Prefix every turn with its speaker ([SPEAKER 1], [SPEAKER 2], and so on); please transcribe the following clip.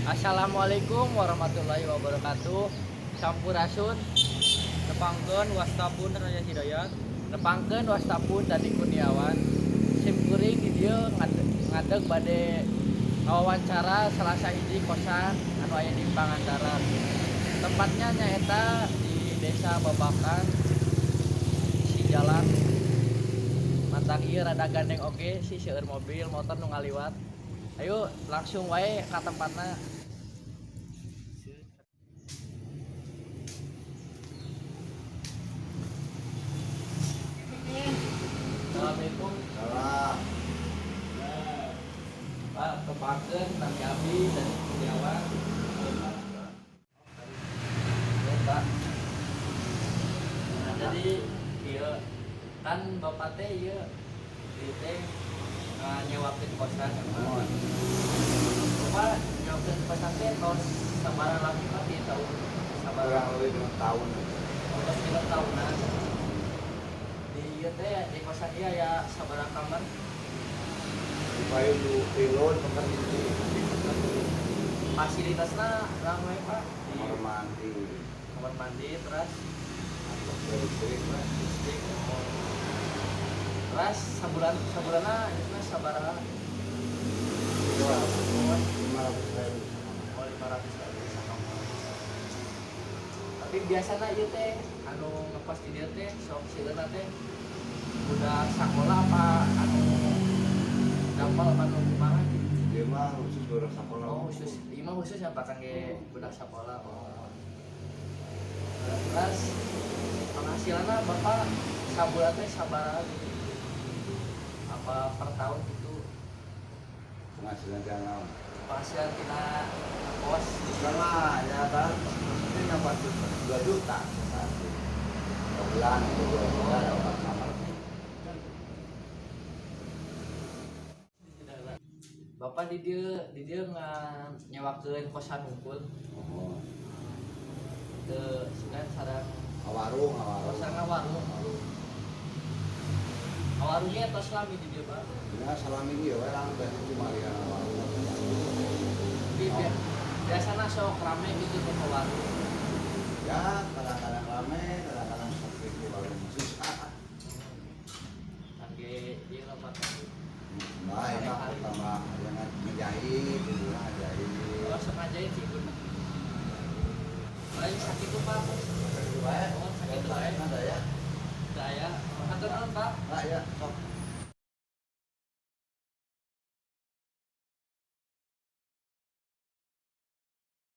[SPEAKER 1] Assalamualaikum warahmatullahi wabarakatuh. Sampurasun nepangkeun wastapun Raya Hidayat, nepangkeun wastapun Dani Kurniawan. Sim kuring di dieu ngadeg bade wawancara salah sahiji kosan anu aya di Pangandaran. Tempatnya nyaeta di Desa Babakan, si jalan mantang ieu rada gandeng oge si seueur mobil motor nu ngaliwat. Ayo langsung wae ka tempatna. Assalamualaikum.
[SPEAKER 2] Salah.
[SPEAKER 1] Pak, tepakeun Kami Abi dan Kurniawan. Pak. Nah, jadi ieu kan Bapak teh ieu ieu teh nyewakeun kosan ya, Pak. Bapak nyewakeun kosan teh tahun sabaraha lagi Pak di tahun sabaraha?
[SPEAKER 2] Kurang lebih 2 tahun.
[SPEAKER 1] Udah 9 tahunan. Di ieu teh di kosan ieu aya sabaraha kamar?
[SPEAKER 2] Supaya lu pilot pekan itu
[SPEAKER 1] Fasilitasnya ramai Pak, di
[SPEAKER 2] kamar mandi,
[SPEAKER 1] kamar mandi terus
[SPEAKER 2] listrik,
[SPEAKER 1] listrik, terus sabulanna itu sabaraha?
[SPEAKER 2] 500.000.
[SPEAKER 1] Oh 500.000 sakamar. Tapi biasanya ieu teh anu ngekos di dieu teh sok sileuna teh udah sakola apa anu dampal apa anu kumaha gitu.
[SPEAKER 2] Dia mah khusus budak sekolah.
[SPEAKER 1] Oh khusus, ima khusus yang pakai ge budak sekolah. Oh. Terus penghasilannya Bapak sabulan teh sabaraha gitu? Apa per tahun gitu?
[SPEAKER 2] Penghasilan jangan.
[SPEAKER 1] Penghasilan tina kos
[SPEAKER 2] Sama ya kan, ini dapat 2 juta satu. Bulan 2 juta dapat kamar.
[SPEAKER 1] Bapak di dia nyewakeun kosan hungkul
[SPEAKER 2] Oh,
[SPEAKER 1] ke sugan sareng
[SPEAKER 2] warung.
[SPEAKER 1] kosan warung. Warungnya tos lami di dia Pak.
[SPEAKER 2] Ya salam ini ya orang dari cuma ya warung.
[SPEAKER 1] Di biasana sok rame gitu ke warung.
[SPEAKER 2] Ya kadang-kadang rame, kadang-kadang sepi di warung susah.
[SPEAKER 1] Angge ieu Pak.
[SPEAKER 2] Nah, enak pertama jangan ngejahit, dulu ngejahit.
[SPEAKER 1] Kalau sengaja itu bener. Lain sakit tuh Pak.
[SPEAKER 2] Baik,
[SPEAKER 1] Oh, sakit tuh
[SPEAKER 2] baik,
[SPEAKER 1] baik.
[SPEAKER 2] ada ya.
[SPEAKER 1] Saya, matur nuwun Pak.
[SPEAKER 2] Nah, ya, sok.